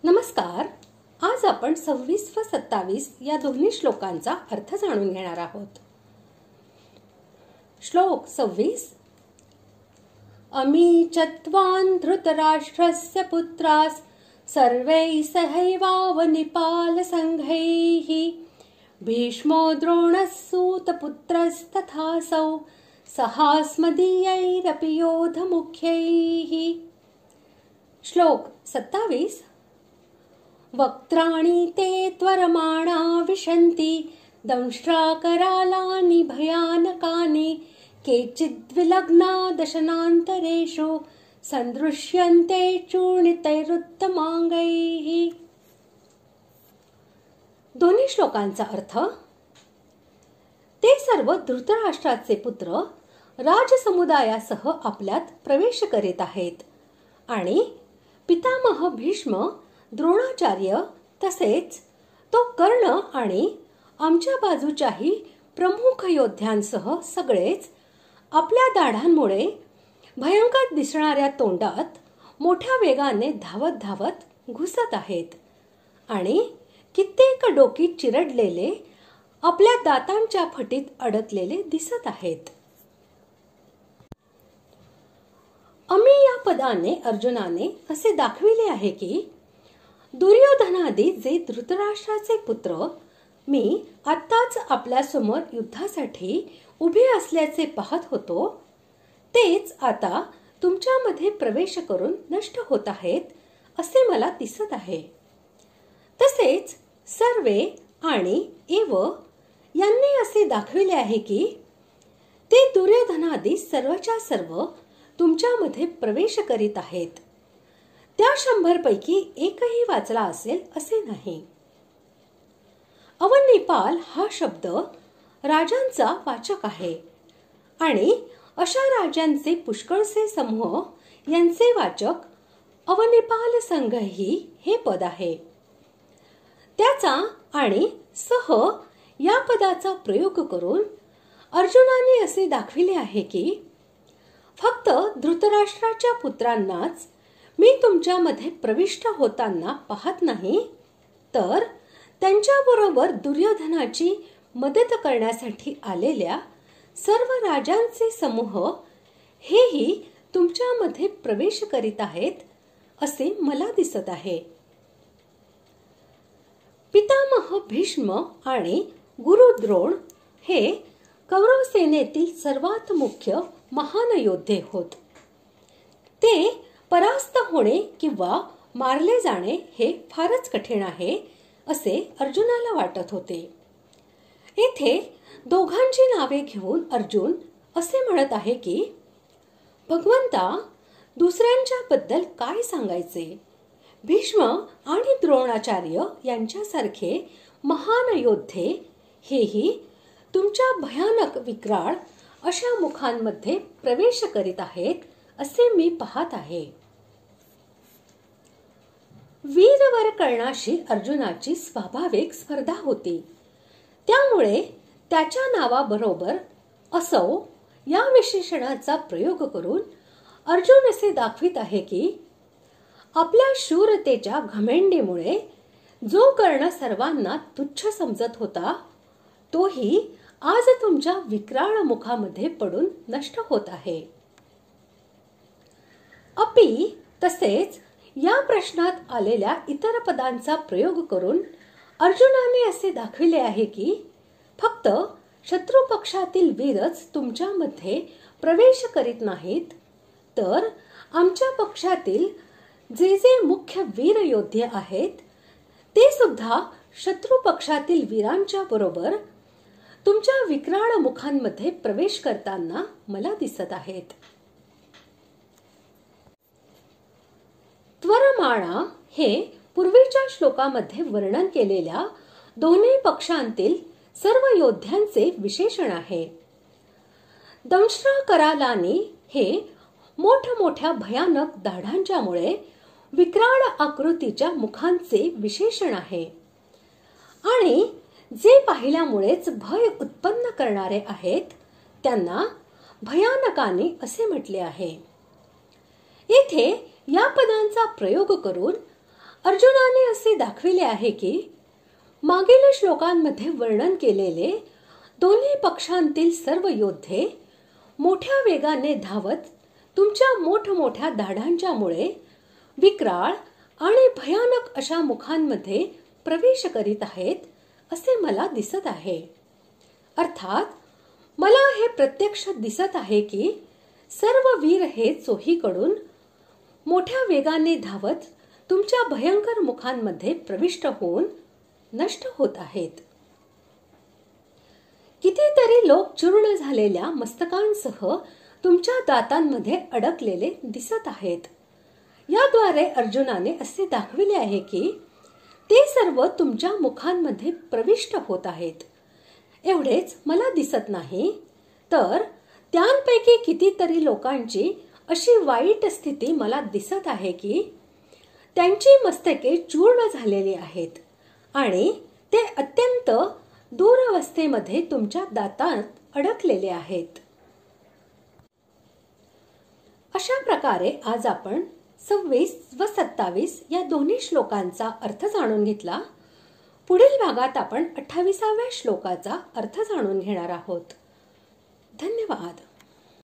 नमस्कार. आज आपण 26 व 27 या दोन्ही श्लोकांचा अर्थ जाणून घेणार आहोत. श्लोक 26. अमी चत्वान धृतराष्ट्रस्य पुत्रास सर्वै सहैवावनिपाल संघैः भीष्मो द्रोणस्सूतपुत्रस्तथासौ सहास्मदीयैरपि योधमुख्यैः. श्लोक 27. वक्त्राणि ते त्वरमाणा विशन्ति दंष्ट्राकरालानि भयानकानि केचिद्विलग्ना दशनान्तरेषु सन्दृश्यन्ते चूर्णितैरुत्तमांगैः. दोन्ही श्लोकांचा अर्थ. ते सर्व धृतराष्ट्राचे पुत्र राजसमुदायासह आपल्यात प्रवेश करीत आहेत आणि पितामह भीष्म, द्रोणाचार्य तसेच तो कर्ण आणि आमच्या बाजूच्याही प्रमुख योद्ध्यांसह सगळेच आपल्या दाढांमुळे भयंकर दिसणाऱ्या तोंडात मोठ्या वेगाने धावत धावत घुसत आहेत आणि कित्येक डोकी चिरडलेले आपल्या दातांच्या फटीत अडकलेले दिसत आहेत. अमी या पदाने अर्जुनाने असे दाखविले आहे की दुर्योधनादी जे धृतराष्ट्राचे पुत्र मी आत्ताच आपल्या समोर युद्धासाठी उभे असल्याचे पाहत होतो, तेच आता तुमच्यामध्ये प्रवेश करून नष्ट होत आहेत असे मला दिसत आहे. तसेच सर्वे आणि एव यांनी असे दाखविले आहे की ते दुर्योधनादी सर्वच्या सर्व तुमच्यामध्ये प्रवेश करीत आहेत. त्या 100 पैकी एकही वाचला असेल असे नाही. अवनिपाल हा शब्द राजांचा वाचक आहे आणि अशा राजांचे पुष्कळसे समूह यांचे वाचक अवनिपाल संघही हे पद आहे. त्याचा आणि सह या पदाचा प्रयोग करून अर्जुनाने असे दाखविले आहे की फक्त धृतराष्ट्राच्या पुत्रांनाच मी तुमच्यामध्ये प्रविष्ट होताना पाहत नाही, तर त्यांच्याबरोबर दुर्योधनाची मदत करण्यासाठी आलेल्या सर्व राजांचे समूह हेही तुमच्यामध्ये प्रवेश करीत आहेत असे मला दिसत आहे. पितामह भीष्म आणि गुरु द्रोण हे कौरव सेनेतील सर्वात मुख्य महान योद्धे होत. ते परास्त होणे किंवा मारले जाणे हे फारच कठीण आहे असे अर्जुनाला वाटत होते. येथे दोघांची नावे घेऊन अर्जुन असे म्हणत आहे की भगवंता, दुसऱ्यांच्या बद्दल काय सांगायचे. भीष्म आणि द्रोणाचार्य यांच्यासारखे महान योद्धे हेही तुमच्या भयानक विक्राळ अशा मुखांमध्ये प्रवेश करीत आहेत असे मी पाहत आहे. वीरवर कर्णाशी अर्जुनाची स्वाभाविक स्पर्धा होती. त्यामुळे त्याच्या नावाबरोबर असौ या विशेषणाचा प्रयोग करून अर्जुन असे दाखवित आहे की आपल्या शूरतेच्या घमेंडीमुळे जो कर्ण सर्वांना तुच्छ समजत होता, तोही आज तुमच्या विक्राळ मुखामध्ये पडून नष्ट होत आहे. अपि तसेच या प्रश्नात आलेल्या इतर पदांचा प्रयोग करून अर्जुनाने असे दाखविले आहे की फक्त शत्रू पक्षातील वीरच तुमच्यामध्ये प्रवेश करीत नाहीत, तर आमच्या पक्षातील जे जे मुख्य वीर योद्धे आहेत ते सुद्धा शत्रू पक्षातील वीरांच्या बरोबर तुमच्या विक्राळ मुखांमध्ये प्रवेश करताना मला दिसत आहेत. त्वरमाणा हे पूर्वीच्या श्लोकामध्ये वर्णन केलेल्या दोन्ही पक्षांतील सर्व योद्ध्यांचे विशेषण आहे. दंष्ट्राकरालानी हे मोठमोठ्या भयानक दाढांच्यामुळे विक्राळ आकृतीच्या मुखांचे विशेषण आहे आणि जे पाहिल्यामुळेच भय उत्पन्न करणारे आहेत त्यांना भयानकानी असे म्हटले आहे. येथे या पदांचा प्रयोग करून अर्जुनाने असे दाखविले आहे की मागील श्लोकांमध्ये वर्णन केलेले दोन्ही पक्षांतील सर्व योद्धे मोठ्या वेगाने धावत तुमच्या मोठमोठ्या दाढांच्या मुळे विक्राळ आणि भयानक अशा मुखांमध्ये प्रवेश करीत आहेत असे मला दिसत आहे. अर्थात मला हे प्रत्यक्ष दिसत आहे की सर्व वीर हे चोहीकडून मोठ्या वेगाने धावत तुमच्या भयंकर मुखांमध्ये प्रविष्ट होऊन नष्ट होत आहेत. कितीतरी लोक चूर्ण झालेल्या मस्तकांसह तुमच्या दातांमध्ये अडकलेले दिसत आहेत. याद्वारे अर्जुनाने असे दाखविले आहे की ते सर्व तुमच्या मुखांमध्ये प्रविष्ट होत आहेत. एवढेच मला दिसत नाही, तर त्यांपैकी कितीतरी लोकांची अशी वाईट स्थिती मला दिसत आहे की त्यांची मस्तके चूर्ण झालेली आहेत आणि ते अत्यंत दूरावस्थेमध्ये तुमच्या दातात अडकलेले आहेत. अशा प्रकारे आज आपण 26 व 27 या दोन्ही श्लोकांचा अर्थ जाणून घेतला. पुढील भागात आपण 28व्या श्लोकाचा अर्थ जाणून घेणार आहोत. धन्यवाद.